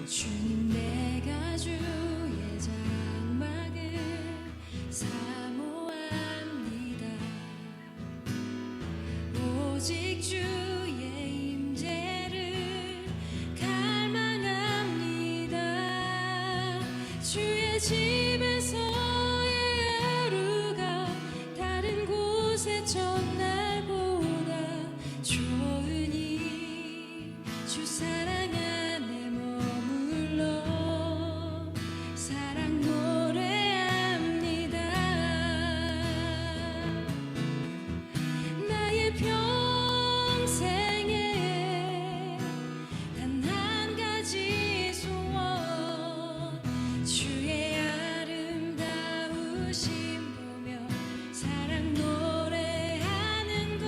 주님 내가 주의 장막을 사모합니다. 오직 주의 임재를 갈망합니다. 주의 집에서의 하루가 다른 곳의 첫날보다 좋으니 주 사랑 안에 머물러 사랑 노래합니다. 나의 평생에 단 한 가지 소원 주의 아름다우심 보며 사랑 노래하는 것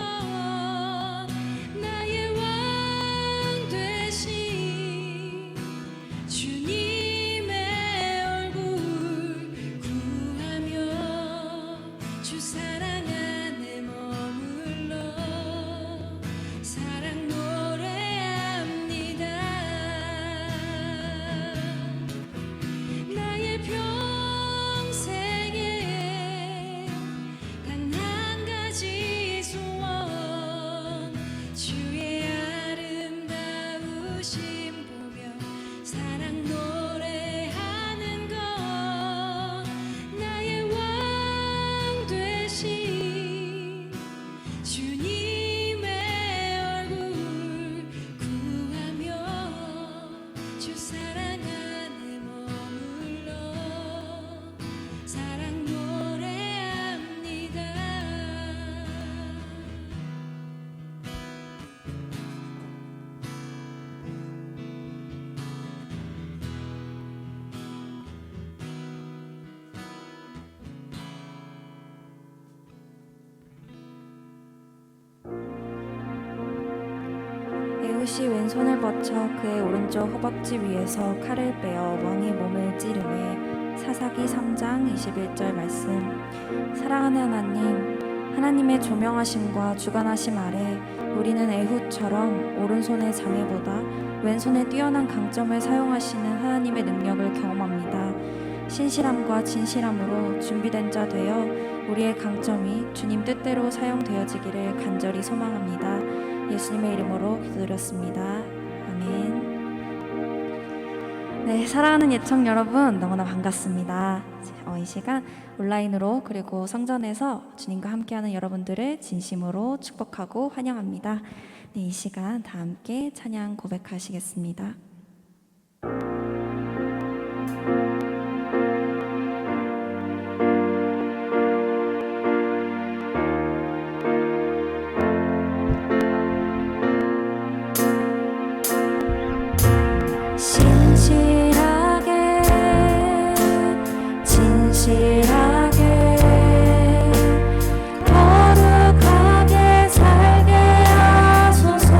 나의 왕 되신 주님의 얼굴 구하며 주 사랑 안에 머물러 사랑 노래합니다. 나의 평생에 단 한 가지 소원 주의 아름다우심 보며 사랑 노래하는 것 나의 왕 되신 주님의 얼굴 구하며 주 사랑 안에 머물러 사랑 노래합니다. 에훗이 왼손을 뻗쳐 그의 오른쪽 허벅지 위에서 칼을 빼어 왕의 몸을 찌르매. 사사기 3장 21절 말씀. 사랑하는 하나님, 하나님의 조명하심과 주관하심 아래 우리는 에훗처럼 오른손의 장애보다 왼손의 뛰어난 강점을 사용하시는 하나님의 능력을 경험합니다. 신실함과 진실함으로 준비된 자 되어 우리의 강점이 주님 뜻대로 사용되어지기를 간절히 소망합니다. 예수님의 이름으로 기도드렸습니다. 아멘. 네, 사랑하는 예청 여러분, 너무나 반갑습니다. 이 시간 온라인으로 그리고 성전에서 주님과 함께하는 여러분들을 진심으로 축복하고 환영합니다. 네, 이 시간 다 함께 찬양 고백하시겠습니다. 진실하게 거룩하게 살게 하소서.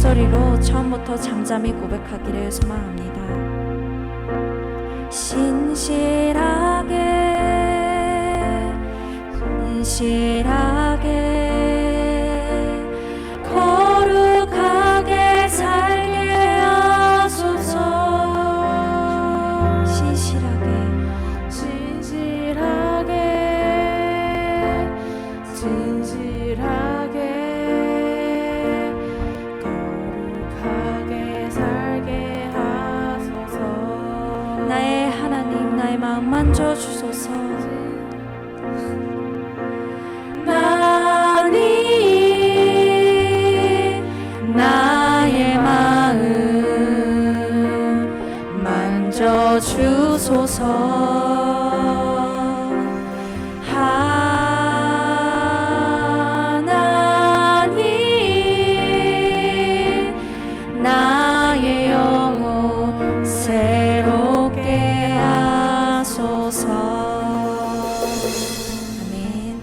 목소리로 처음부터 잠잠히 고백하기를 소망합니다. 신실하게 거룩하게 살게 하소서. 진실하게 거룩하게 살게 하소서. 나의 하나님, 나의 마음 만져주소서. 나의 마음 만져주소서. 하나님, 나의 영혼 새롭게 하소서. 아멘.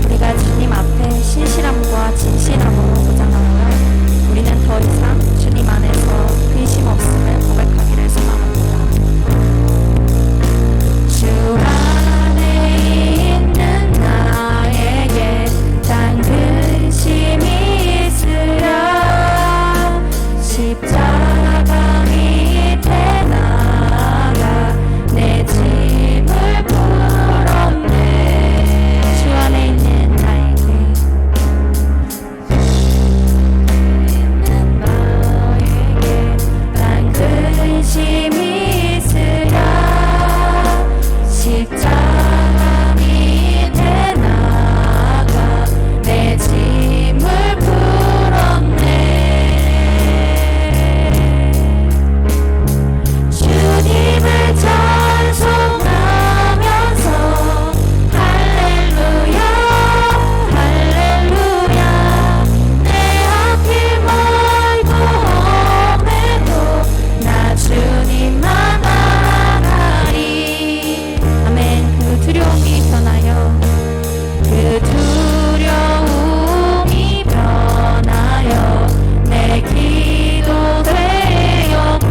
우리가 주님 앞에 신실함과 진실함으로 도전하면 우리는 더 이상 주님 안에서 근심 없음을 고백하기를 소망합니다. 주 안에 있는 나에게 단 근심이 있으랴. 십자가 밑에 나가 내 짐을 풀었네. 주 안에 있는 나에게 난 근심이 있으랴. 십자가 밑에 나가 내 짐을 풀었네. 주님을 찬송하면서 할렐루야 할렐루야. 내 앞길 멀고 험해도 나 주님만 알아가리. 아멘. 그 두려움이 변하여 내 기도 되었고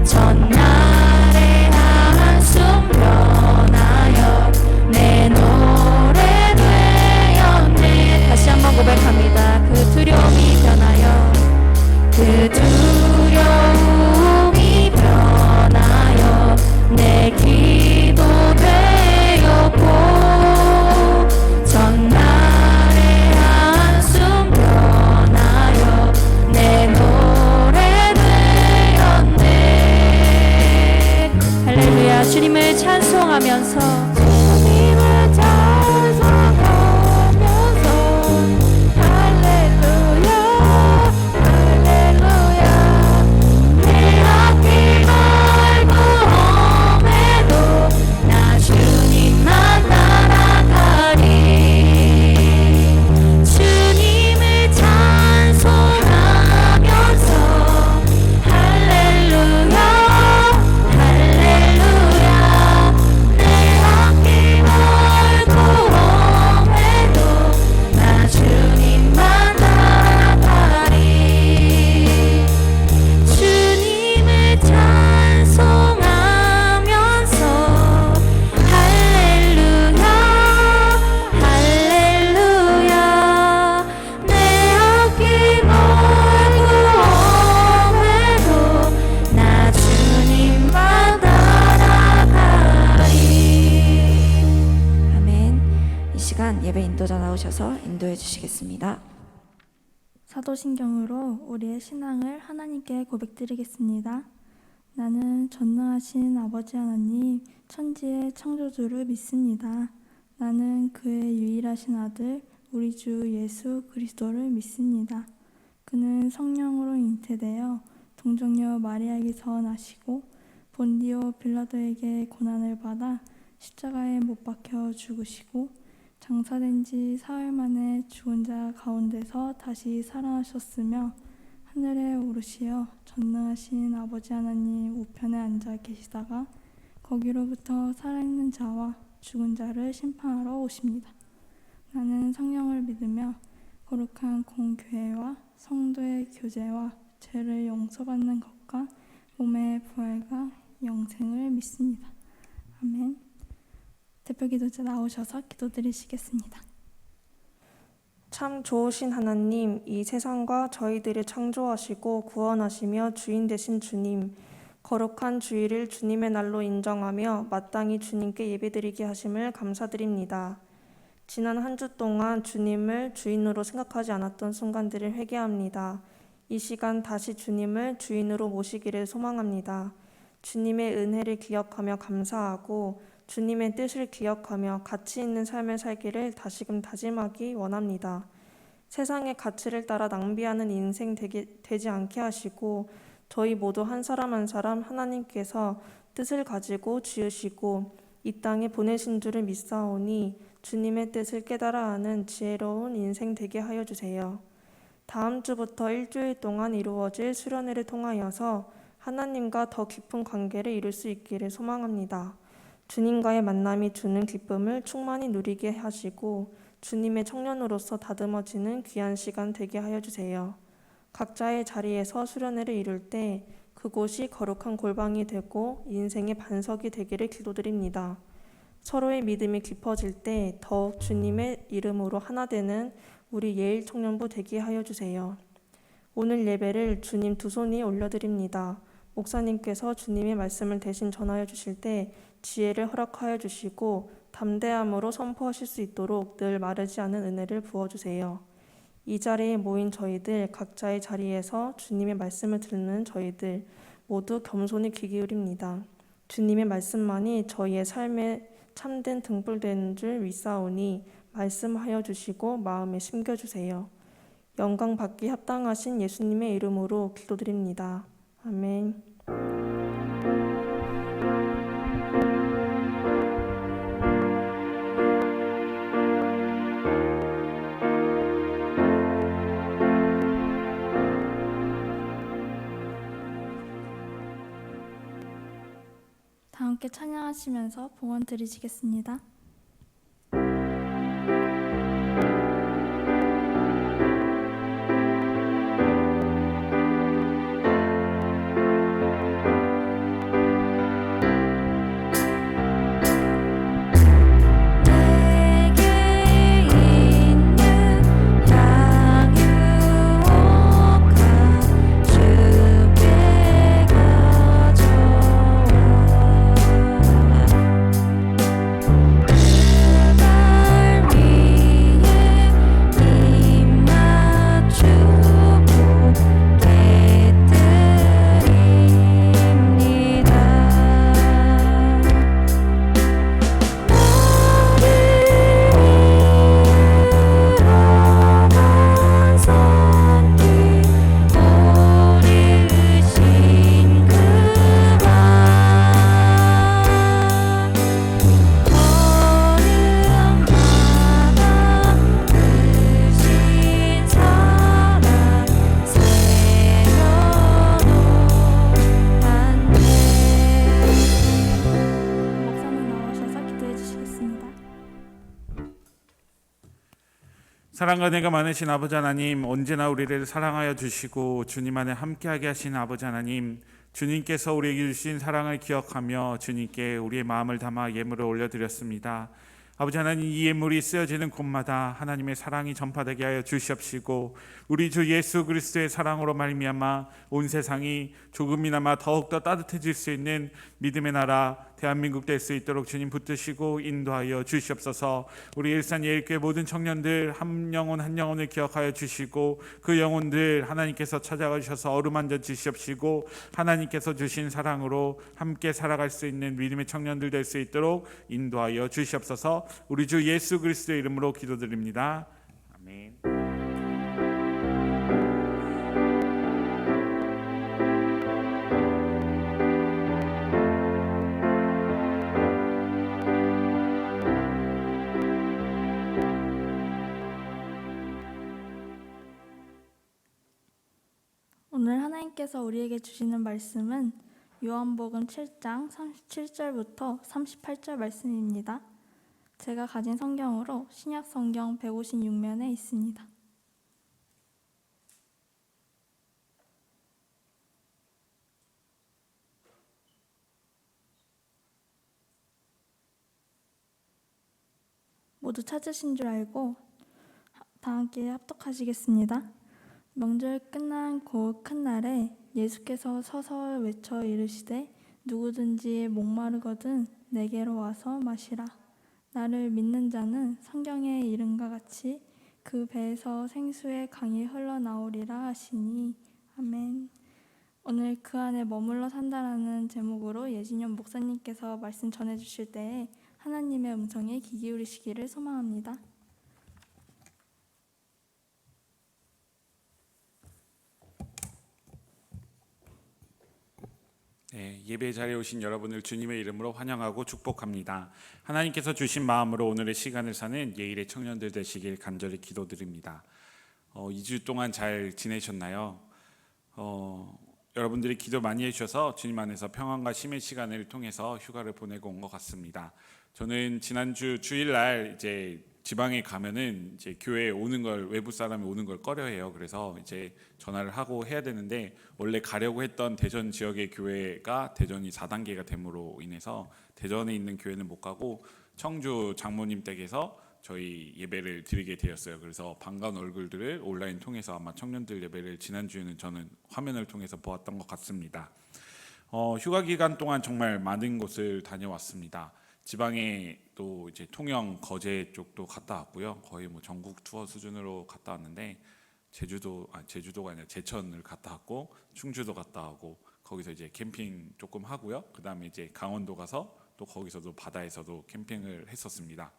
전날의 한숨 변하여 내 노래 되었네. 다시 한번 고백합니다. 그 두려움이 변하여 내 기도 되었고 전날의 한숨 변하여 내 노래 되었네. 할렐루야. 주님을 찬송하면서 할렐루야 할렐루야. 내 앞길 멀고 험해도 나 주님만 따라가리. 주님을 찬송하면서 할렐루야 할렐루야. 내 앞길 멀고 험해도 나 주님만 따라가리. 주님을 찬송하면서 할렐루야 할렐루야. 내 앞길 멀고 험해도 나 주님만 따라가리. 아멘. 이 시간 예배 인도자 나오셔서 인도해 주시겠습니다. 사도신경으로 우리의 신앙을 하나님께 고백드리겠습니다. 나는 전능하신 아버지 하나님, 천지의 창조주를 믿습니다. 나는 그의 유일하신 아들, 우리 주 예수 그리스도를 믿습니다. 그는 성령으로 잉태되어 동정녀 마리아에게서 나시고 본디오 빌라도에게 고난을 받아 십자가에 못 박혀 죽으시고 장사된 지 사흘 만에 죽은 자 가운데서 다시 살아나셨으며 하늘에 오르시어 전능하신 아버지 하나님 우편에 앉아 계시다가 거기로부터 살아있는 자와 죽은 자를 심판하러 오십니다. 나는 성령을 믿으며 거룩한 공교회와 성도의 교제와 죄를 용서받는 것과 몸의 부활과 영생을 믿습니다. 아멘. 대표 기도자 나오셔서 기도드리시겠습니다. 참 좋으신 하나님, 이 세상과 저희들을 창조하시고 구원하시며 주인 되신 주님, 거룩한 주일을 주님의 날로 인정하며 마땅히 주님께 예배드리게 하심을 감사드립니다. 지난 한 주 동안 주님을 주인으로 생각하지 않았던 순간들을 회개합니다. 이 시간 다시 주님을 주인으로 모시기를 소망합니다. 주님의 은혜를 기억하며 감사하고 주님의 뜻을 기억하며 가치 있는 삶을 살기를 다시금 다짐하기 원합니다. 세상의 가치를 따라 낭비하는 인생 되지 않게 하시고 저희 모두 한 사람 한 사람 하나님께서 뜻을 가지고 지으시고 이 땅에 보내신 줄을 믿사오니 주님의 뜻을 깨달아 하는 지혜로운 인생 되게 하여 주세요. 다음 주부터 일주일 동안 이루어질 수련회를 통하여서 하나님과 더 깊은 관계를 이룰 수 있기를 소망합니다. 주님과의 만남이 주는 기쁨을 충만히 누리게 하시고 주님의 청년으로서 다듬어지는 귀한 시간 되게 하여 주세요. 각자의 자리에서 수련회를 이룰 때 그곳이 거룩한 골방이 되고 인생의 반석이 되기를 기도드립니다. 서로의 믿음이 깊어질 때 더욱 주님의 이름으로 하나 되는 우리 예일 청년부 되게 하여 주세요. 오늘 예배를 주님 두 손이 올려드립니다. 목사님께서 주님의 말씀을 대신 전하여 주실 때 지혜를 허락하여 주시고 담대함으로 선포하실 수 있도록 늘 마르지 않은 은혜를 부어주세요. 이 자리에 모인 저희들 각자의 자리에서 주님의 말씀을 듣는 저희들 모두 겸손히 귀 기울입니다. 주님의 말씀만이 저희의 삶에 참된 등불 되는 줄 믿사오니 말씀하여 주시고 마음에 심겨주세요. 영광 받기 합당하신 예수님의 이름으로 기도드립니다. 아멘. 다 함께 찬양하시면서 봉헌 드리시겠습니다. 사랑과 은혜가 많으신 아버지 하나님, 언제나 우리를 사랑하여 주시고 주님 안에 함께하게 하신 아버지 하나님, 주님께서 우리에게 주신 사랑을 기억하며 주님께 우리의 마음을 담아 예물을 올려드렸습니다. 아버지 하나님, 이 예물이 쓰여지는 곳마다 하나님의 사랑이 전파되게 하여 주시옵시고 우리 주 예수 그리스도의 사랑으로 말미암아 온 세상이 조금이나마 더욱더 따뜻해질 수 있는 믿음의 나라 대한민국 될 수 있도록 주님 붙드시고 인도하여 주시옵소서. 우리 일산 예일교회 모든 청년들 한 영혼 한 영혼을 기억하여 주시고 그 영혼들 하나님께서 찾아가셔서 어루만져 주시옵시고 하나님께서 주신 사랑으로 함께 살아갈 수 있는 믿음의 청년들 될 수 있도록 인도하여 주시옵소서. 우리 주 예수 그리스도의 이름으로 기도드립니다. 아멘. 오늘 하나님께서 우리에게 주시는 말씀은 요한복음 7장 37절부터 38절 말씀입니다. 제가 가진 성경으로 신약 성경 156면에 있습니다. 모두 찾으신 줄 알고 다 함께 합독하시겠습니다. 명절 끝난 곧 큰 날에 예수께서 서서 외쳐 이르시되 누구든지 목마르거든 내게로 와서 마시라. 나를 믿는 자는 성경에 이른과 같이 그 배에서 생수의 강이 흘러나오리라 하시니 아멘. 오늘 그 안에 머물러 산다라는 제목으로 예진현 목사님께서 말씀 전해주실 때에 하나님의 음성에 귀 기울이시기를 소망합니다. 네, 예배 자리에 오신 여러분을 주님의 이름으로 환영하고 축복합니다. 하나님께서 주신 마음으로 오늘의 시간을 사는 예일의 청년들 되시길 간절히 기도드립니다. 2주 동안 잘 지내셨나요? 여러분들이 기도 많이 해주셔서 주님 안에서 평안과 쉼의 시간을 통해서 휴가를 보내고 온 것 같습니다. 저는 지난주 주일날 이제 지방에 가면은 이제 교회에 오는 걸 외부 사람이 오는 걸 꺼려해요. 그래서 이제 전화를 하고 해야 되는데 원래 가려고 했던 대전 지역의 교회가 대전이 4단계가 됨으로 인해서 대전에 있는 교회는 못 가고 청주 장모님 댁에서 저희 예배를 드리게 되었어요. 그래서 반가운 얼굴들을 온라인 통해서 아마 청년들 예배를 지난주에는 저는 화면을 통해서 보았던 것 같습니다. 휴가 기간 동안 정말 많은 곳을 다녀왔습니다. 지방에 또 이제 통영, 거제 쪽도 갔다 왔고요. 거의 뭐 전국 투어 수준으로 갔다 왔는데 제주도가 아니라 제천을 갔다 왔고 충주도 갔다 오고 거기서 이제 캠핑 조금 하고요. 그다음에 이제 강원도 가서 또 거기서도 바다에서도 캠핑을 했었습니다.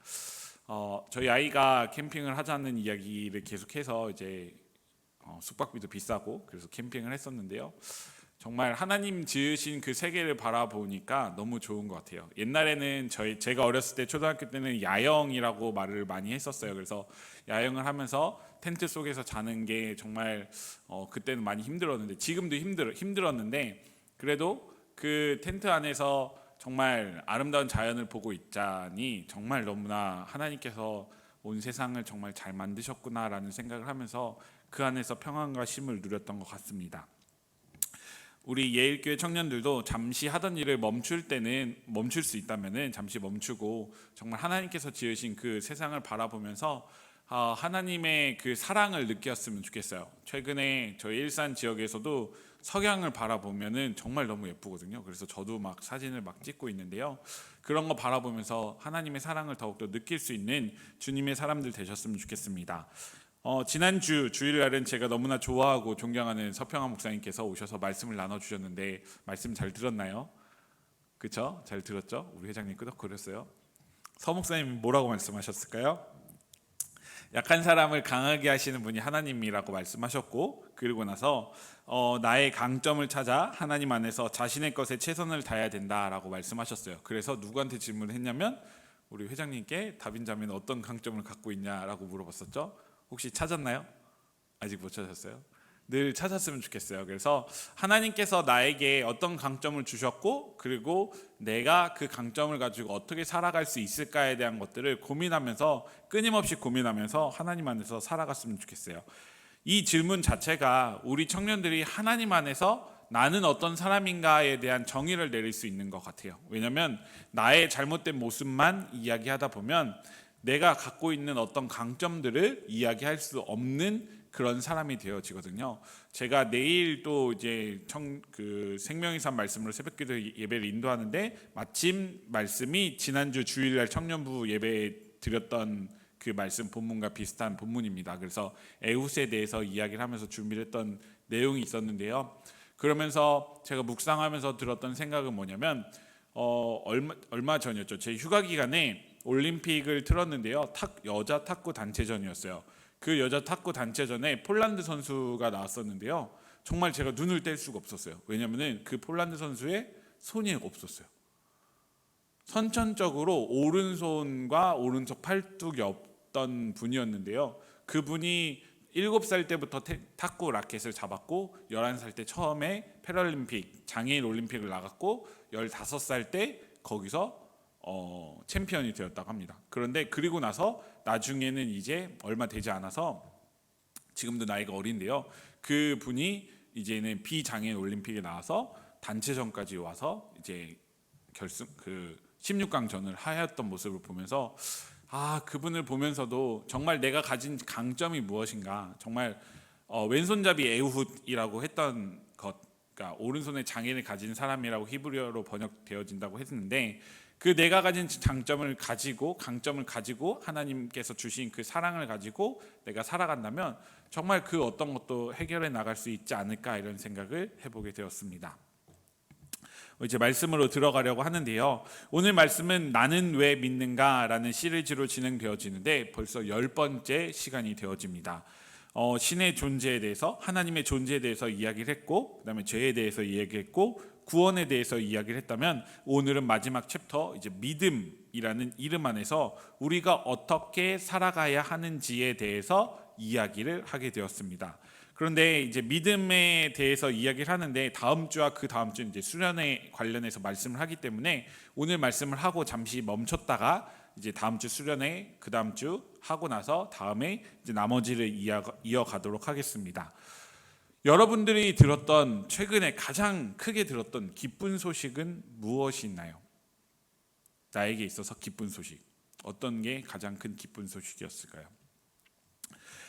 저희 아이가 캠핑을 하자는 이야기를 계속해서 이제 숙박비도 비싸고 그래서 캠핑을 했었는데요. 정말 하나님 지으신 그 세계를 바라보니까 너무 좋은 것 같아요. 옛날에는 제가 어렸을 때 초등학교 때는 야영이라고 말을 많이 했었어요. 그래서 야영을 하면서 텐트 속에서 자는 게 정말 그때는 많이 힘들었는데 지금도 힘들었는데 그래도 그 텐트 안에서 정말 아름다운 자연을 보고 있자니 정말 너무나 하나님께서 온 세상을 정말 잘 만드셨구나라는 생각을 하면서 그 안에서 평안과 쉼을 누렸던 것 같습니다. 우리 예일교회 청년들도 잠시 하던 일을 멈출 때는 멈출 수 있다면은 잠시 멈추고 정말 하나님께서 지으신 그 세상을 바라보면서 하나님의 그 사랑을 느꼈으면 좋겠어요. 최근에 저희 일산 지역에서도 석양을 바라보면은 정말 너무 예쁘거든요. 그래서 저도 막 사진을 막 찍고 있는데요. 그런 거 바라보면서 하나님의 사랑을 더욱더 느낄 수 있는 주님의 사람들 되셨으면 좋겠습니다. 지난주 주일날은 제가 너무나 좋아하고 존경하는 서평환 목사님께서 오셔서 말씀을 나눠주셨는데 말씀 잘 들었나요? 그쵸? 잘 들었죠? 우리 회장님 끄덕거렸어요. 서 목사님 뭐라고 말씀하셨을까요? 약한 사람을 강하게 하시는 분이 하나님이라고 말씀하셨고 그리고 나서 나의 강점을 찾아 하나님 안에서 자신의 것에 최선을 다해야 된다라고 말씀하셨어요. 그래서 누구한테 질문을 했냐면 우리 회장님께 다빈자매는 어떤 강점을 갖고 있냐라고 물어봤었죠. 혹시 찾았나요? 아직 못 찾았어요? 늘 찾았으면 좋겠어요. 그래서 하나님께서 나에게 어떤 강점을 주셨고 그리고 내가 그 강점을 가지고 어떻게 살아갈 수 있을까에 대한 것들을 고민하면서 끊임없이 고민하면서 하나님 안에서 살아갔으면 좋겠어요. 이 질문 자체가 우리 청년들이 하나님 안에서 나는 어떤 사람인가에 대한 정의를 내릴 수 있는 것 같아요. 왜냐하면 나의 잘못된 모습만 이야기하다 보면 내가 갖고 있는 어떤 강점들을 이야기할 수 없는 그런 사람이 되어지거든요. 제가 내일 또 이제 생명의 삶 말씀으로 새벽기도 예배를 인도하는데 마침 말씀이 지난주 주일날 청년부 예배에 드렸던 그 말씀 본문과 비슷한 본문입니다. 그래서 에훗에 대해서 이야기를 하면서 준비를 했던 내용이 있었는데요. 그러면서 제가 묵상하면서 들었던 생각은 뭐냐면 얼마 전이었죠. 제 휴가 기간에 올림픽을 틀었는데요. 여자 탁구 단체전이었어요. 그 여자 탁구 단체전에 폴란드 선수가 나왔었는데요. 정말 제가 눈을 뗄 수가 없었어요. 왜냐하면 그 폴란드 선수의 손이 없었어요. 선천적으로 오른손과 오른쪽 팔뚝이 없던 분이었는데요. 그분이 7살 때부터 탁구 라켓을 잡았고 11살 때 처음에 패럴림픽 장애인 올림픽을 나갔고 15살 때 거기서 챔피언이 되었다고 합니다. 그런데 그리고 나서 나중에는 이제 얼마 되지 않아서 지금도 나이가 어린데요. 그 분이 이제는 비장애인 올림픽에 나와서 단체전까지 와서 이제 결승 16강전을 하였던 모습을 보면서 그분을 보면서도 정말 내가 가진 강점이 무엇인가, 정말 왼손잡이 에우훗이라고 했던 것, 그러니까 오른손에 장애를 가진 사람이라고 히브리어로 번역되어진다고 했는데 그 내가 가진 장점을 가지고 강점을 가지고 하나님께서 주신 그 사랑을 가지고 내가 살아간다면 정말 그 어떤 것도 해결해 나갈 수 있지 않을까 이런 생각을 해보게 되었습니다. 이제 말씀으로 들어가려고 하는데요. 오늘 말씀은 나는 왜 믿는가라는 시리즈로 진행되어지는데 벌써 10번째 시간이 되어집니다. 신의 존재에 대해서, 하나님의 존재에 대해서 이야기를 했고, 그다음에 죄에 대해서 이야기했고, 구원에 대해서 이야기를 했다면 오늘은 마지막 챕터 이제 믿음이라는 이름 안에서 우리가 어떻게 살아가야 하는지에 대해서 이야기를 하게 되었습니다. 그런데 이제 믿음에 대해서 이야기를 하는데 다음 주와 그 다음 주 이제 수련회 관련해서 말씀을 하기 때문에 오늘 말씀을 하고 잠시 멈췄다가 이제 다음 주 수련회 그 다음 주 하고 나서 다음에 이제 나머지를 이어가도록 하겠습니다. 여러분들이 들었던 최근에 가장 크게 들었던 기쁜 소식은 무엇이 있나요? 나에게 있어서 기쁜 소식. 어떤 게 가장 큰 기쁜 소식이었을까요?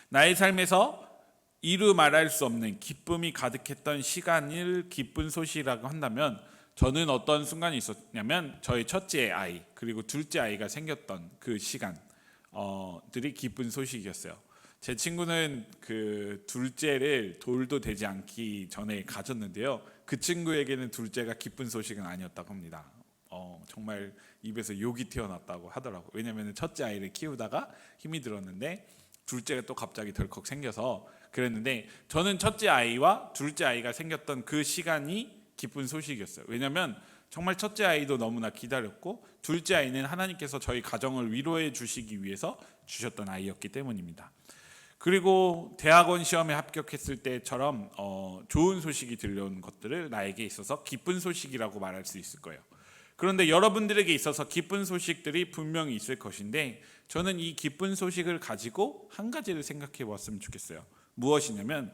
나의 삶에서 이루 말할 수 없는 기쁨이 가득했던 시간을 기쁜 소식이라고 한다면 저는 어떤 순간이 있었냐면 저희 첫째 아이 그리고 둘째 아이가 생겼던 그 시간들이 기쁜 소식이었어요. 제 친구는 그 둘째를 돌도 되지 않기 전에 가졌는데요. 그 친구에게는 둘째가 기쁜 소식은 아니었다고 합니다. 정말 입에서 욕이 튀어났다고 하더라고요. 왜냐하면 첫째 아이를 키우다가 힘이 들었는데 둘째가 또 갑자기 덜컥 생겨서 그랬는데 저는 첫째 아이와 둘째 아이가 생겼던 그 시간이 기쁜 소식이었어요. 왜냐하면 정말 첫째 아이도 너무나 기다렸고 둘째 아이는 하나님께서 저희 가정을 위로해 주시기 위해서 주셨던 아이였기 때문입니다. 그리고 대학원 시험에 합격했을 때처럼 좋은 소식이 들려온 것들을 나에게 있어서 기쁜 소식이라고 말할 수 있을 거예요. 그런데 여러분들에게 있어서 기쁜 소식들이 분명히 있을 것인데 저는 이 기쁜 소식을 가지고 한 가지를 생각해 보았으면 좋겠어요. 무엇이냐면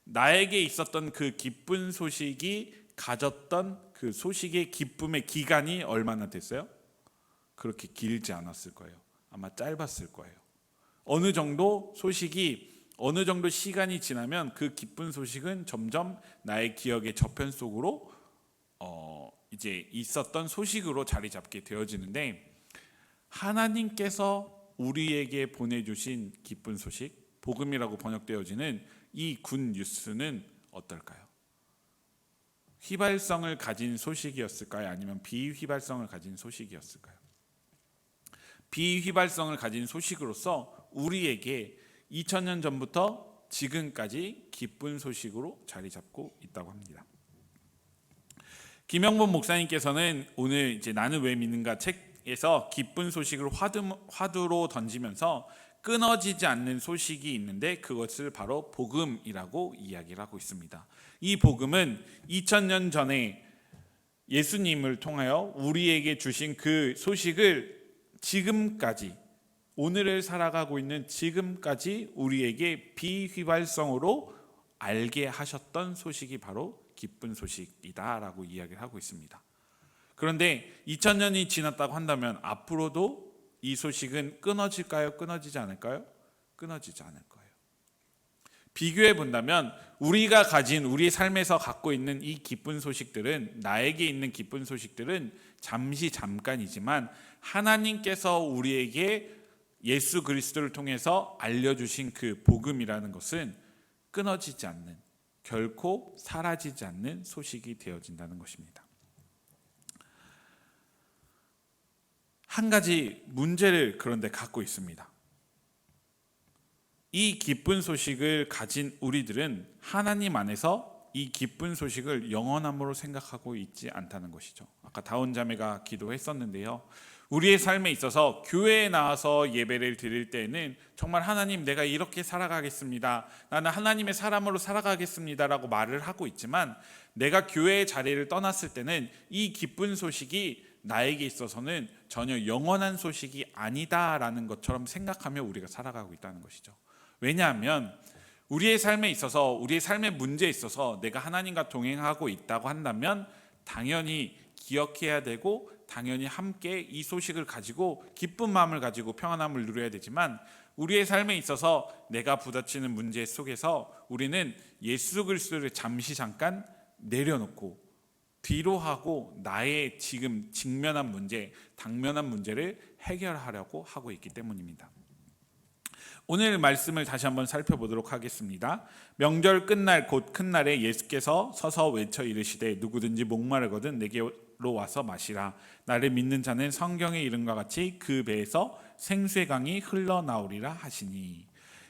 나에게 있었던 그 기쁜 소식이 가졌던 그 소식의 기쁨의 기간이 얼마나 됐어요? 그렇게 길지 않았을 거예요. 아마 짧았을 거예요. 어느 정도 시간이 지나면 그 기쁜 소식은 점점 나의 기억의 저편 속으로 이제 있었던 소식으로 자리 잡게 되어지는데 하나님께서 우리에게 보내주신 기쁜 소식, 복음이라고 번역되어지는 이 굿 뉴스는 어떨까요? 휘발성을 가진 소식이었을까요? 아니면 비휘발성을 가진 소식이었을까요? 비휘발성을 가진 소식으로서 우리에게 2000년 전부터 지금까지 기쁜 소식으로 자리 잡고 있다고 합니다. 김영본 목사님께서는 오늘 이제 나는 왜 믿는가 책에서 기쁜 소식을 화두로 던지면서 끊어지지 않는 소식이 있는데 그것을 바로 복음이라고 이야기를 하고 있습니다. 이 복음은 2000년 전에 예수님을 통하여 우리에게 주신 그 소식을 지금까지 오늘을 살아가고 있는 지금까지 우리에게 비휘발성으로 알게 하셨던 소식이 바로 기쁜 소식이다라고 이야기를 하고 있습니다. 그런데 2000년이 지났다고 한다면 앞으로도 이 소식은 끊어질까요? 끊어지지 않을까요? 끊어지지 않을 거예요. 비교해 본다면 우리가 가진 우리 삶에서 갖고 있는 이 기쁜 소식들은 나에게 있는 기쁜 소식들은 잠깐이지만 하나님께서 우리에게 예수 그리스도를 통해서 알려주신 그 복음이라는 것은 끊어지지 않는 결코 사라지지 않는 소식이 되어진다는 것입니다. 한 가지 문제를 그런데 갖고 있습니다. 이 기쁜 소식을 가진 우리들은 하나님 안에서 이 기쁜 소식을 영원함으로 생각하고 있지 않다는 것이죠. 아까 다운 자매가 기도했었는데요. 우리의 삶에 있어서 교회에 나와서 예배를 드릴 때에는 정말 하나님 내가 이렇게 살아가겠습니다, 나는 하나님의 사람으로 살아가겠습니다 라고 말을 하고 있지만, 내가 교회의 자리를 떠났을 때는 이 기쁜 소식이 나에게 있어서는 전혀 영원한 소식이 아니다라는 것처럼 생각하며 우리가 살아가고 있다는 것이죠. 왜냐하면 우리의 삶에 있어서, 우리의 삶의 문제에 있어서 내가 하나님과 동행하고 있다고 한다면 당연히 기억해야 되고 당연히 함께 이 소식을 가지고 기쁜 마음을 가지고 평안함을 누려야 되지만, 우리의 삶에 있어서 내가 부딪히는 문제 속에서 우리는 예수 그리스도를 잠깐 내려놓고 뒤로 하고 나의 지금 직면한 문제, 당면한 문제를 해결하려고 하고 있기 때문입니다. 오늘 말씀을 다시 한번 살펴보도록 하겠습니다. 명절 끝날 곧 큰 날에 예수께서 서서 외쳐 이르시되 누구든지 목마르거든 내게로 와서 마시라. 나를 믿는 자는 성경의 이름과 같이 그 배에서 생수의 강이 흘러나오리라 하시니.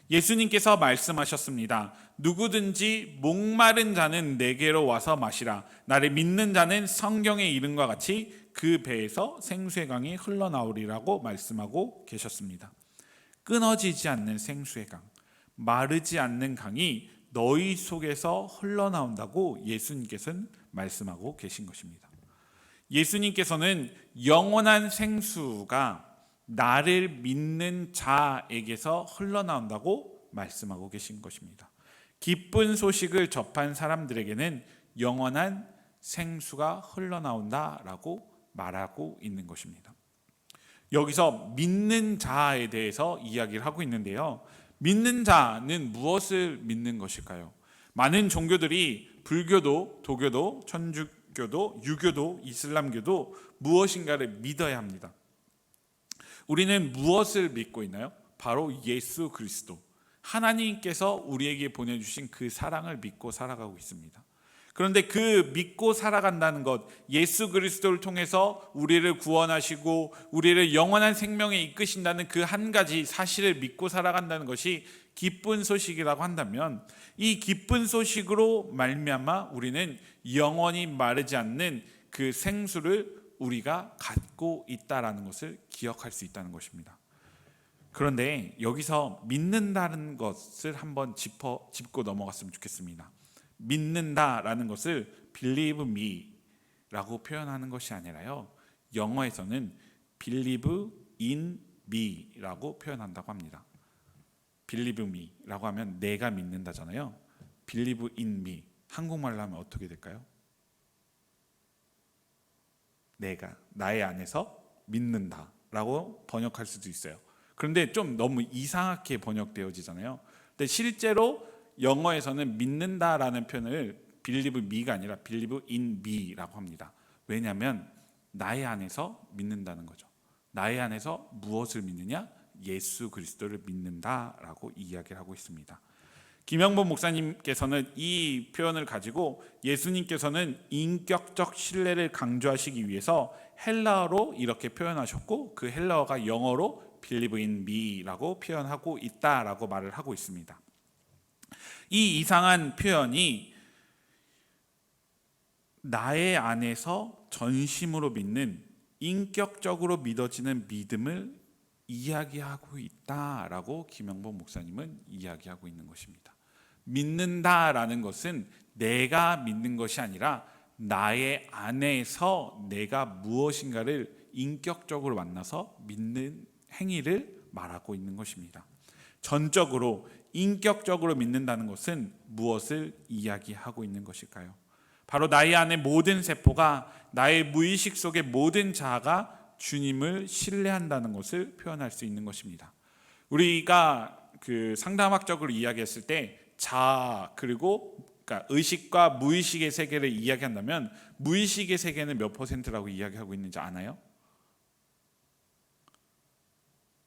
예수님께서 말씀하셨습니다. 누구든지 목마른 자는 내게로 와서 마시라. 나를 믿는 자는 성경의 이름과 같이 그 배에서 생수의 강이 흘러나오리라고 말씀하고 계셨습니다. 끊어지지 않는 생수의 강, 마르지 않는 강이 너희 속에서 흘러나온다고 예수님께서는 말씀하고 계신 것입니다. 예수님께서는 영원한 생수가 나를 믿는 자에게서 흘러나온다고 말씀하고 계신 것입니다. 기쁜 소식을 접한 사람들에게는 영원한 생수가 흘러나온다라고 말하고 있는 것입니다. 여기서 믿는 자에 대해서 이야기를 하고 있는데요. 믿는 자는 무엇을 믿는 것일까요? 많은 종교들이 불교도, 도교도, 천주교도, 유교도, 이슬람교도 무엇인가를 믿어야 합니다. 우리는 무엇을 믿고 있나요? 바로 예수 그리스도, 하나님께서 우리에게 보내주신 그 사랑을 믿고 살아가고 있습니다. 그런데 그 믿고 살아간다는 것, 예수 그리스도를 통해서 우리를 구원하시고 우리를 영원한 생명에 이끄신다는 그 한 가지 사실을 믿고 살아간다는 것이 기쁜 소식이라고 한다면, 이 기쁜 소식으로 말미암아 우리는 영원히 마르지 않는 그 생수를 우리가 갖고 있다라는 것을 기억할 수 있다는 것입니다. 그런데 여기서 믿는다는 것을 한번 짚고 넘어갔으면 좋겠습니다. 믿는다라는 것을 believe me라고 표현하는 것이 아니라요, 영어에서는 believe in me라고 표현한다고 합니다. believe me라고 하면 내가 믿는다잖아요. believe in me, 한국말로 하면 어떻게 될까요? 내가, 나의 안에서 믿는다라고 번역할 수도 있어요. 그런데 좀 너무 이상하게 번역되어지잖아요. 근데 실제로 영어에서는 믿는다라는 표현을 believe me가 아니라 believe in me라고 합니다. 왜냐하면 나의 안에서 믿는다는 거죠. 나의 안에서 무엇을 믿느냐? 예수 그리스도를 믿는다라고 이야기를 하고 있습니다. 김영범 목사님께서는 이 표현을 가지고 예수님께서는 인격적 신뢰를 강조하시기 위해서 헬라어로 이렇게 표현하셨고, 그 헬라어가 영어로 believe in me라고 표현하고 있다라고 말을 하고 있습니다. 이 이상한 표현이 나의 안에서 전심으로 믿는, 인격적으로 믿어지는 믿음을 이야기하고 있다라고 김영범 목사님은 이야기하고 있는 것입니다. 믿는다라는 것은 내가 믿는 것이 아니라 나의 안에서 내가 무엇인가를 인격적으로 만나서 믿는 행위를 말하고 있는 것입니다. 전적으로 인격적으로 믿는다는 것은 무엇을 이야기하고 있는 것일까요? 바로 나의 안의 모든 세포가, 나의 무의식 속의 모든 자아가 주님을 신뢰한다는 것을 표현할 수 있는 것입니다. 우리가 그 상담학적으로 이야기했을 때 자아, 그리고 그러니까 의식과 무의식의 세계를 이야기한다면 무의식의 세계는 몇 %라고 이야기하고 있는지 아나요?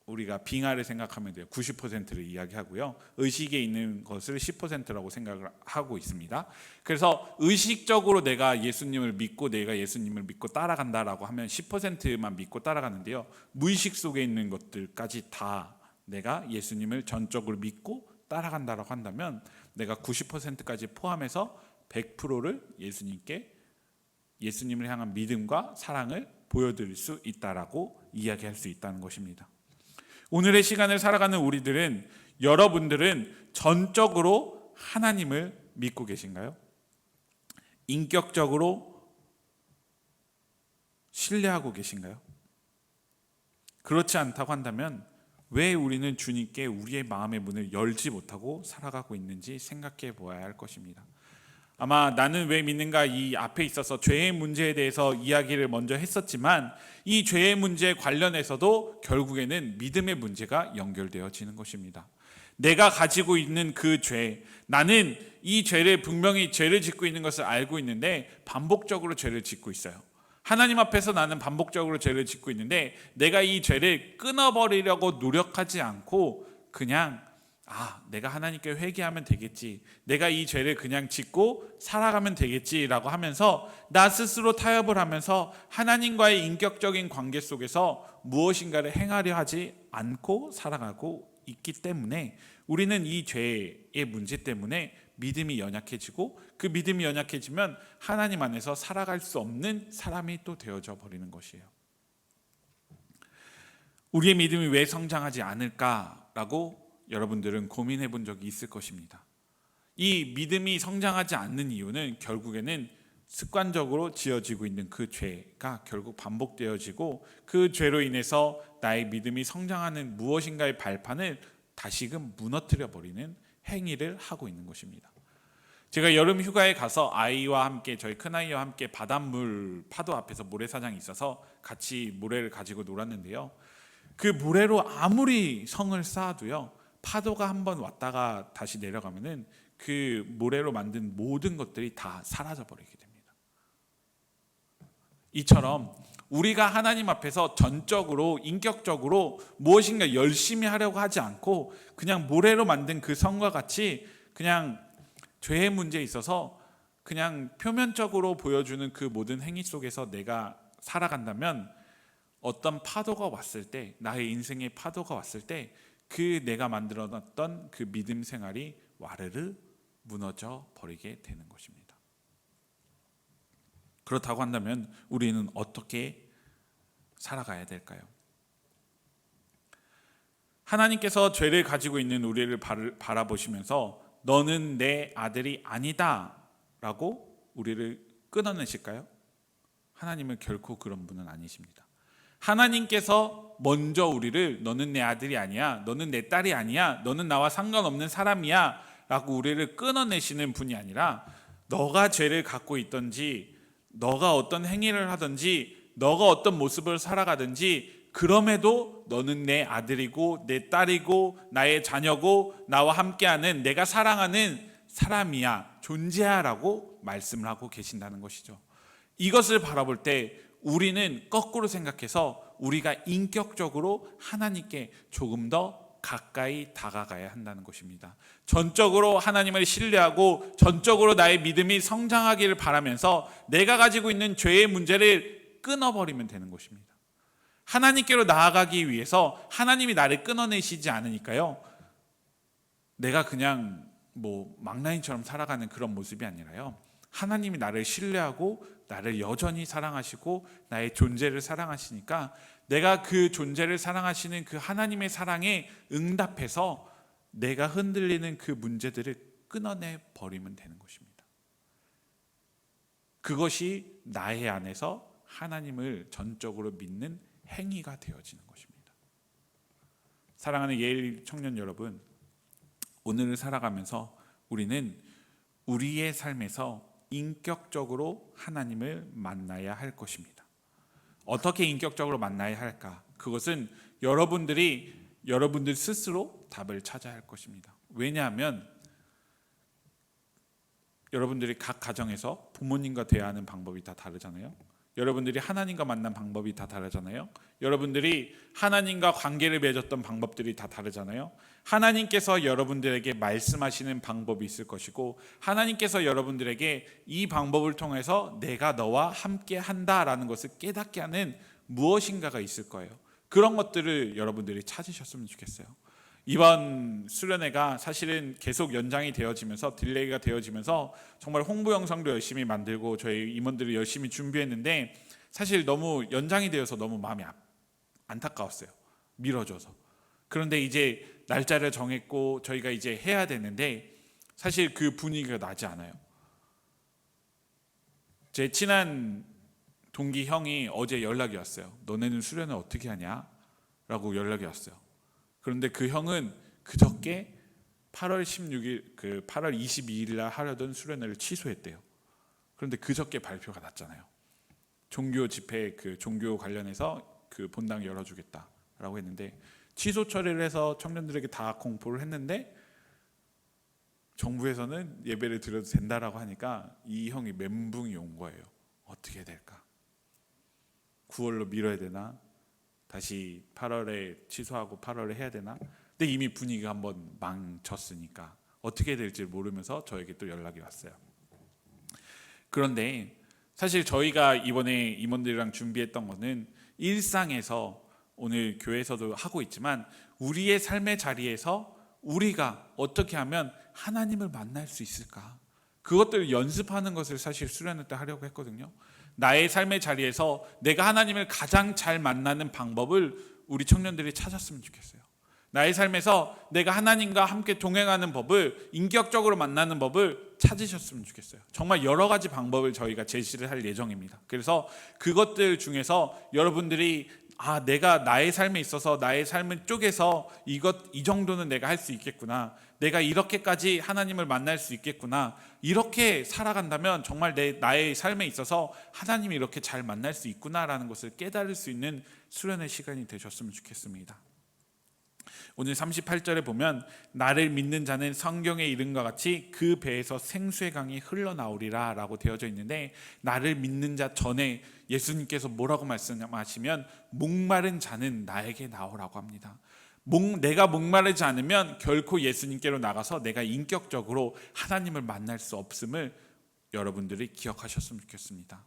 우리가 빙하를 생각하면 돼요. 90%를 이야기하고요. 의식에 있는 것을 10%라고 생각을 하고 있습니다. 그래서 의식적으로 내가 예수님을 믿고 내가 예수님을 믿고 따라간다라고 하면 10%만 믿고 따라가는데요. 무의식 속에 있는 것들까지 다 내가 예수님을 전적으로 믿고 따라간다라고 한다면 내가 90%까지 포함해서 100%를 예수님을 향한 믿음과 사랑을 보여드릴 수 있다라고 이야기할 수 있다는 것입니다. 오늘의 시간을 살아가는 우리들은, 여러분들은 전적으로 하나님을 믿고 계신가요? 인격적으로 신뢰하고 계신가요? 그렇지 않다고 한다면 왜 우리는 주님께 우리의 마음의 문을 열지 못하고 살아가고 있는지 생각해 보아야 할 것입니다. 아마 나는 왜 믿는가 이 앞에 있어서 죄의 문제에 대해서 이야기를 먼저 했었지만, 이 죄의 문제에 관련해서도 결국에는 믿음의 문제가 연결되어지는 것입니다. 내가 가지고 있는 그 죄, 나는 이 죄를 분명히 죄를 짓고 있는 것을 알고 있는데 반복적으로 죄를 짓고 있어요. 하나님 앞에서 나는 반복적으로 죄를 짓고 있는데 내가 이 죄를 끊어버리려고 노력하지 않고 그냥 내가 하나님께 회개하면 되겠지, 내가 이 죄를 그냥 짓고 살아가면 되겠지라고 하면서 나 스스로 타협을 하면서 하나님과의 인격적인 관계 속에서 무엇인가를 행하려 하지 않고 살아가고 있기 때문에 우리는 이 죄의 문제 때문에 믿음이 연약해지고, 그 믿음이 연약해지면 하나님 안에서 살아갈 수 없는 사람이 또 되어져 버리는 것이에요. 우리의 믿음이 왜 성장하지 않을까라고 여러분들은 고민해 본 적이 있을 것입니다. 이 믿음이 성장하지 않는 이유는 결국에는 습관적으로 지어지고 있는 그 죄가 결국 반복되어지고, 그 죄로 인해서 나의 믿음이 성장하는 무엇인가의 발판을 다시금 무너뜨려 버리는 행위를 하고 있는 것입니다. 제가 여름 휴가에 가서 아이와 함께, 저희 큰아이와 함께 바닷물 파도 앞에서 모래사장이 있어서 같이 모래를 가지고 놀았는데요, 그 모래로 아무리 성을 쌓아도요, 파도가 한번 왔다가 다시 내려가면은 그 모래로 만든 모든 것들이 다 사라져 버리게 됩니다. 이처럼 우리가 하나님 앞에서 전적으로 인격적으로 무엇인가 열심히 하려고 하지 않고 그냥 모래로 만든 그 성과 같이 그냥 죄의 문제에 있어서 그냥 표면적으로 보여주는 그 모든 행위 속에서 내가 살아간다면, 어떤 파도가 왔을 때, 나의 인생의 파도가 왔을 때 그 내가 만들어놨던 그 믿음 생활이 와르르 무너져 버리게 되는 것입니다. 그렇다고 한다면 우리는 어떻게 살아가야 될까요? 하나님께서 죄를 가지고 있는 우리를 바라보시면서 너는 내 아들이 아니다 라고 우리를 끊어내실까요? 하나님은 결코 그런 분은 아니십니다. 하나님께서 먼저 우리를 너는 내 아들이 아니야, 너는 내 딸이 아니야, 너는 나와 상관없는 사람이야 라고 우리를 끊어내시는 분이 아니라, 너가 죄를 갖고 있든지, 너가 어떤 행위를 하든지, 너가 어떤 모습을 살아가든지, 그럼에도 너는 내 아들이고 내 딸이고 나의 자녀고 나와 함께하는, 내가 사랑하는 사람이야, 존재야 라고 말씀을 하고 계신다는 것이죠. 이것을 바라볼 때 우리는 거꾸로 생각해서 우리가 인격적으로 하나님께 조금 더 가까이 다가가야 한다는 것입니다. 전적으로 하나님을 신뢰하고 전적으로 나의 믿음이 성장하기를 바라면서 내가 가지고 있는 죄의 문제를 끊어버리면 되는 것입니다. 하나님께로 나아가기 위해서 하나님이 나를 끊어내시지 않으니까요, 내가 그냥 망나니처럼 살아가는 그런 모습이 아니라요, 하나님이 나를 신뢰하고 나를 여전히 사랑하시고 나의 존재를 사랑하시니까 내가 그 존재를 사랑하시는 그 하나님의 사랑에 응답해서 내가 흔들리는 그 문제들을 끊어내 버리면 되는 것입니다. 그것이 나의 안에서 하나님을 전적으로 믿는 행위가 되어지는 것입니다. 사랑하는 예일 청년 여러분, 오늘을 살아가면서 우리는 우리의 삶에서 인격적으로 하나님을 만나야 할 것입니다. 어떻게 인격적으로 만나야 할까? 그것은 여러분들 스스로 답을 찾아야 할 것입니다. 왜냐하면 여러분들이 각 가정에서 부모님과 대화하는 방법이 다 다르잖아요. 여러분들이 하나님과 만난 방법이 다 다르잖아요. 여러분들이 하나님과 관계를 맺었던 방법들이 다 다르잖아요. 하나님께서 여러분들에게 말씀하시는 방법이 있을 것이고, 하나님께서 여러분들에게 이 방법을 통해서 내가 너와 함께 한다라는 것을 깨닫게 하는 무엇인가가 있을 거예요. 그런 것들을 여러분들이 찾으셨으면 좋겠어요. 이번 수련회가 사실은 계속 연장이 되어지면서 딜레이가 되어지면서 정말 홍보 영상도 열심히 만들고 저희 임원들이 열심히 준비했는데, 사실 너무 연장이 되어서 너무 마음이 안타까웠어요. 미뤄져서. 그런데 이제 날짜를 정했고 저희가 이제 해야 되는데 사실 그 분위기가 나지 않아요. 제 친한 동기 형이 어제 연락이 왔어요. 너네는 수련을 어떻게 하냐? 라고 연락이 왔어요. 그런데 그 형은 그저께 8월 16일, 8월 22일 날 하려던 수련회를 취소했대요. 그런데 그저께 발표가 났잖아요. 종교 집회, 종교 관련해서 본당 열어주겠다라고 했는데 취소 처리를 해서 청년들에게 다 공포를 했는데 정부에서는 예배를 드려도 된다라고 하니까 이 형이 멘붕이 온 거예요. 어떻게 해야 될까? 9월로 미뤄야 되나? 다시 8월에 취소하고 8월에 해야 되나? 근데 이미 분위기가 한번 망쳤으니까 어떻게 해야 될지 모르면서 저에게 또 연락이 왔어요. 그런데 사실 저희가 이번에 임원들이랑 준비했던 거는 일상에서 오늘 교회에서도 하고 있지만 우리의 삶의 자리에서 우리가 어떻게 하면 하나님을 만날 수 있을까? 그것들을 연습하는 것을 사실 수련회 때 하려고 했거든요. 나의 삶의 자리에서 내가 하나님을 가장 잘 만나는 방법을 우리 청년들이 찾았으면 좋겠어요. 나의 삶에서 내가 하나님과 함께 동행하는 법을, 인격적으로 만나는 법을 찾으셨으면 좋겠어요. 정말 여러 가지 방법을 저희가 제시를 할 예정입니다. 그래서 그것들 중에서 여러분들이 내가 나의 삶에 있어서 나의 삶을 쪼개서 이 정도는 내가 할 수 있겠구나, 내가 이렇게까지 하나님을 만날 수 있겠구나, 이렇게 살아간다면 정말 나의 삶에 있어서 하나님이 이렇게 잘 만날 수 있구나라는 것을 깨달을 수 있는 수련의 시간이 되셨으면 좋겠습니다. 오늘 38절에 보면 나를 믿는 자는 성경에 이른과 같이 그 배에서 생수의 강이 흘러나오리라 라고 되어져 있는데, 나를 믿는 자 전에 예수님께서 뭐라고 말씀하시면 목마른 자는 나에게 나오라고 합니다. 내가 목마르지 않으면 결코 예수님께로 나가서 내가 인격적으로 하나님을 만날 수 없음을 여러분들이 기억하셨으면 좋겠습니다.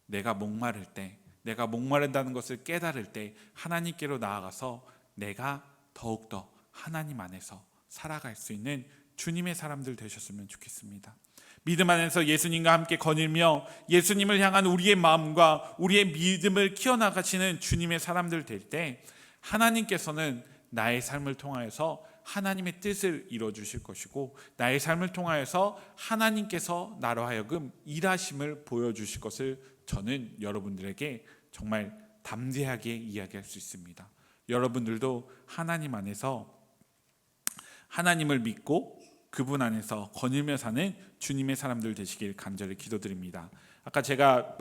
내가 목마를 때, 내가 목마른다는 것을 깨달을 때 하나님께로 나아가서 내가 더욱더 하나님 안에서 살아갈 수 있는 주님의 사람들 되셨으면 좋겠습니다. 믿음 안에서 예수님과 함께 거닐며 예수님을 향한 우리의 마음과 우리의 믿음을 키워나가시는 주님의 사람들 될 때 하나님께서는 나의 삶을 통하여서 하나님의 뜻을 이루어주실 것이고, 나의 삶을 통하여서 하나님께서 나로 하여금 일하심을 보여주실 것을 저는 여러분들에게 정말 담대하게 이야기할 수 있습니다. 여러분들도 하나님 안에서 하나님을 믿고 그분 안에서 거닐며 사는 주님의 사람들 되시길 간절히 기도드립니다. 아까 제가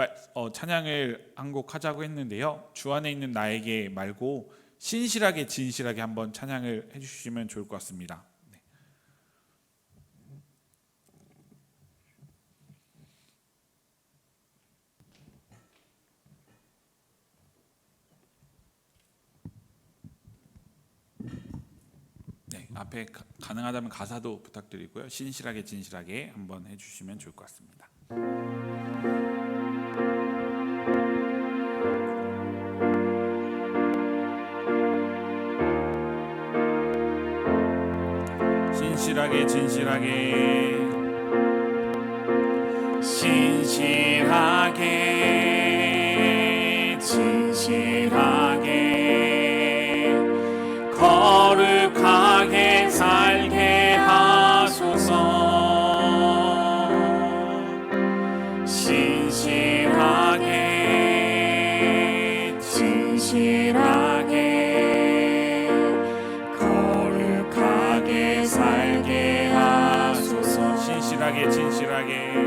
찬양을 한 곡 하자고 했는데요, 주 안에 있는 나에게 말고 신실하게 진실하게 한번 찬양을 해주시면 좋을 것 같습니다. 앞에 가능하다면 가사도 부탁드리고요. 신실하게 진실하게 한번 해주시면 좋을 것 같습니다. 신실하게 진실하게 신실하게 진실하게 거룩하게 살게 하소서. 신실하게 진실하게 거룩하게 살게 하소서. 신실하게 진실하게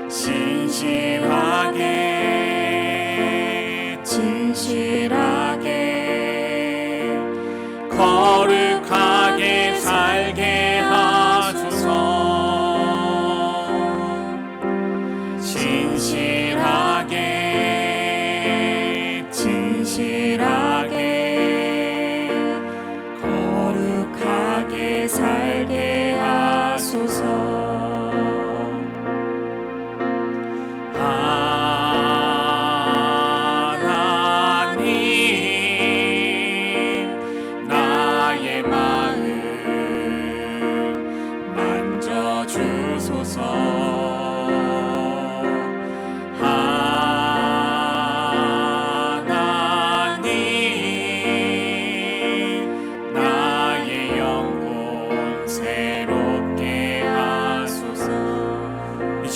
신실하게 진실하게 거룩하게 살게 하소서. 신실하게 진실하게 거룩하게 살게 하소서.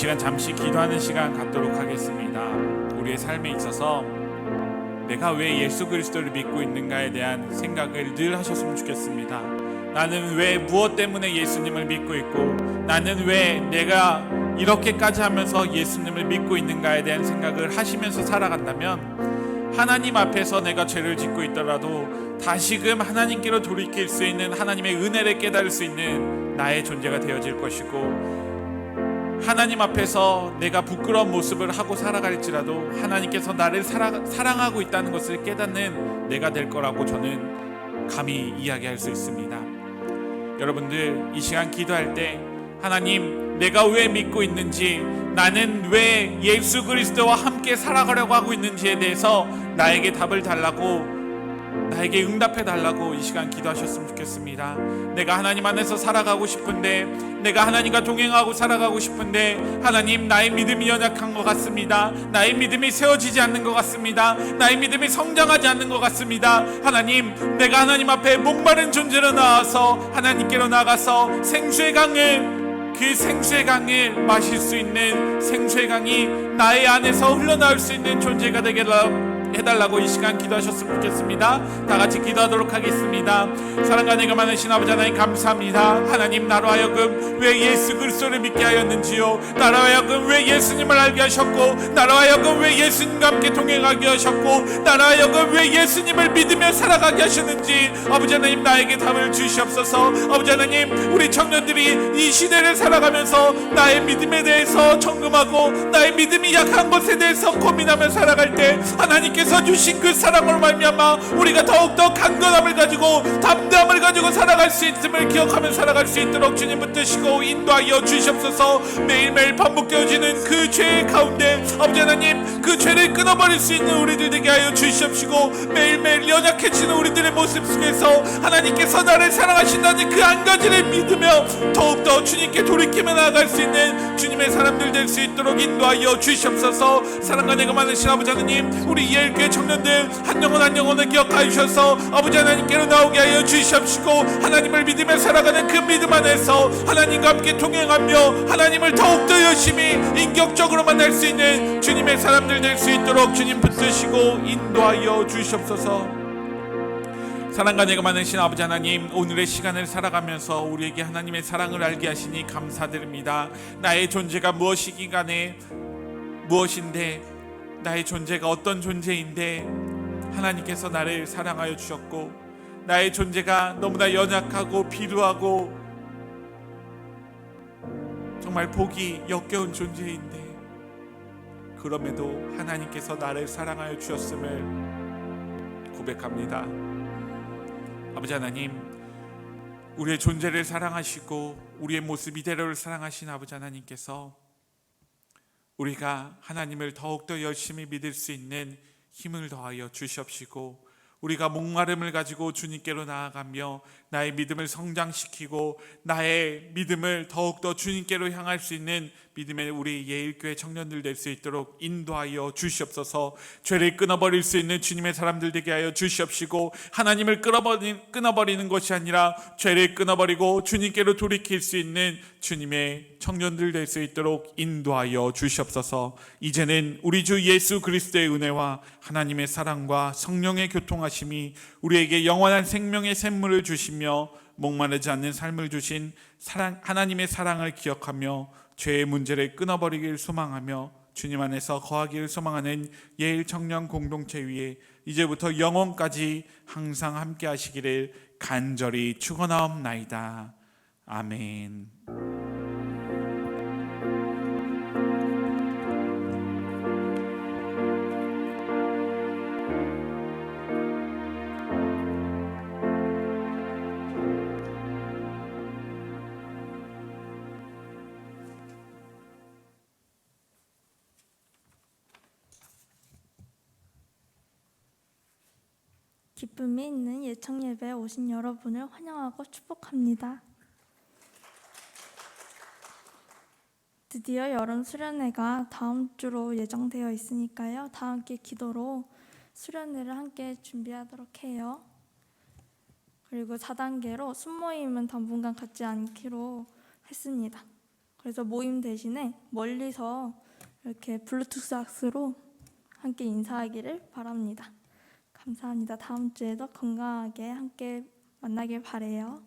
시간 잠시 기도하는 시간 갖도록 하겠습니다. 우리의 삶에 있어서 내가 왜 예수 그리스도를 믿고 있는가에 대한 생각을 늘 하셨으면 좋겠습니다. 나는 왜 무엇 때문에 예수님을 믿고 있고, 나는 왜 내가 이렇게까지 하면서 예수님을 믿고 있는가에 대한 생각을 하시면서 살아간다면 하나님 앞에서 내가 죄를 짓고 있더라도 다시금 하나님께로 돌이킬 수 있는 하나님의 은혜를 깨달을 수 있는 나의 존재가 되어질 것이고, 하나님 앞에서 내가 부끄러운 모습을 하고 살아갈지라도 하나님께서 나를 사랑하고 있다는 것을 깨닫는 내가 될 거라고 저는 감히 이야기할 수 있습니다. 여러분들, 이 시간 기도할 때 하나님, 내가 왜 믿고 있는지, 나는 왜 예수 그리스도와 함께 살아가려고 하고 있는지에 대해서 나에게 답을 달라고, 나에게 응답해 달라고 이 시간 기도하셨으면 좋겠습니다. 내가 하나님 안에서 살아가고 싶은데, 내가 하나님과 동행하고 살아가고 싶은데 하나님, 나의 믿음이 연약한 것 같습니다. 나의 믿음이 세워지지 않는 것 같습니다. 나의 믿음이 성장하지 않는 것 같습니다. 하나님, 내가 하나님 앞에 목마른 존재로 나와서 하나님께로 나가서 생수의 강을, 그 생수의 강을 마실 수 있는 생수의 강이 나의 안에서 흘러나올 수 있는 존재가 되게 해달라고 이 시간 기도하셨으면 좋겠습니다. 다 같이 기도하도록 하겠습니다. 사랑과 은혜가 많으신 아버지 하나님, 감사합니다. 하나님, 나로 하여금 왜 예수 그리스도를 믿게 하였는지요, 나로 하여금 왜 예수님을 알게 하셨고, 나로 하여금 왜 예수님과 함께 동행하게 하셨고, 나로 하여금 왜 예수님을 믿으며 살아가게 하셨는지 아버지 하나님, 나에게 답을 주시옵소서. 아버지 하나님, 우리 청년들이 이 시대를 살아가면서 나의 믿음에 대해서 점검하고 나의 믿음이 약한 것에 대해서 고민하며 살아갈 때 하나님께서 주신 그 사랑으로 말미암아 우리가 더욱더 강건함을 가지고 담대함을 가지고 살아갈 수 있음을 기억하며 살아갈 수 있도록 주님 붙드시고 인도하여 주시옵소서. 매일매일 반복되어지는 그 죄의 가운데 아버지 하나님, 그 죄를 끊어버릴 수 있는 우리들 되게 하여 주시옵시고, 매일매일 연약해지는 우리들의 모습 속에서 하나님께서 나를 사랑하신다는 그 한 가지를 믿으며 더욱더 주님께 돌이키며 나아갈 수 있는 주님의 사람들 될 수 있도록 인도하여 주시옵소서. 사랑과 은혜가 많으신 아버지 하나님, 우리 예일교회 청년들 한 영혼 한 영혼을 기억하여 주셔서 아버지 하나님께로 나오게 하여 주시옵시고, 하나님을 믿으며 살아가는 그 믿음 안에서 하나님과 함께 동행하며 하나님을 더욱더 열심히 인격적으로 만날 수 있는 주님의 사람들 될 수 있도록 주님 붙드시고 인도하여 주시옵소서. 사랑과 은혜가 많으신 아버지 하나님, 오늘의 시간을 살아가면서 우리에게 하나님의 사랑을 알게 하시니 감사드립니다. 나의 존재가 무엇이긴 간에, 무엇인데, 나의 존재가 어떤 존재인데 하나님께서 나를 사랑하여 주셨고, 나의 존재가 너무나 연약하고 비루하고 정말 보기 역겨운 존재인데 그럼에도 하나님께서 나를 사랑하여 주셨음을 고백합니다. 아버지 하나님, 우리의 존재를 사랑하시고 우리의 모습 이대로를 사랑하신 아버지 하나님께서 우리가 하나님을 더욱더 열심히 믿을 수 있는 힘을 더하여 주시옵시고, 우리가 목마름을 가지고 주님께로 나아가며 나의 믿음을 성장시키고 나의 믿음을 더욱더 주님께로 향할 수 있는 믿음의 우리 예일교회 청년들 될 수 있도록 인도하여 주시옵소서. 죄를 끊어버릴 수 있는 주님의 사람들 되게 하여 주시옵시고, 하나님을 끊어버리는 것이 아니라 죄를 끊어버리고 주님께로 돌이킬 수 있는 주님의 청년들 될 수 있도록 인도하여 주시옵소서. 이제는 우리 주 예수 그리스도의 은혜와 하나님의 사랑과 성령의 교통하심이 우리에게 영원한 생명의 샘물을 주시며 목마르지 않는 삶을 주신 하나님의 사랑을 기억하며 죄의 문제를 끊어버리길 소망하며 주님 안에서 거하기를 소망하는 예일 청년 공동체 위에 이제부터 영원까지 항상 함께 하시기를 간절히 축원하옵나이다. 아멘. 기쁨이 있는 예청 예배에 오신 여러분을 환영하고 축복합니다. 드디어 여름 수련회가 다음 주로 예정되어 있으니까요. 다 함께 기도로 수련회를 함께 준비하도록 해요. 그리고 4단계로 순모임은 당분간 갖지 않기로 했습니다. 그래서 모임 대신에 멀리서 이렇게 블루투스 악스로 함께 인사하기를 바랍니다. 감사합니다. 다음 주에도 건강하게 함께 만나길 바래요.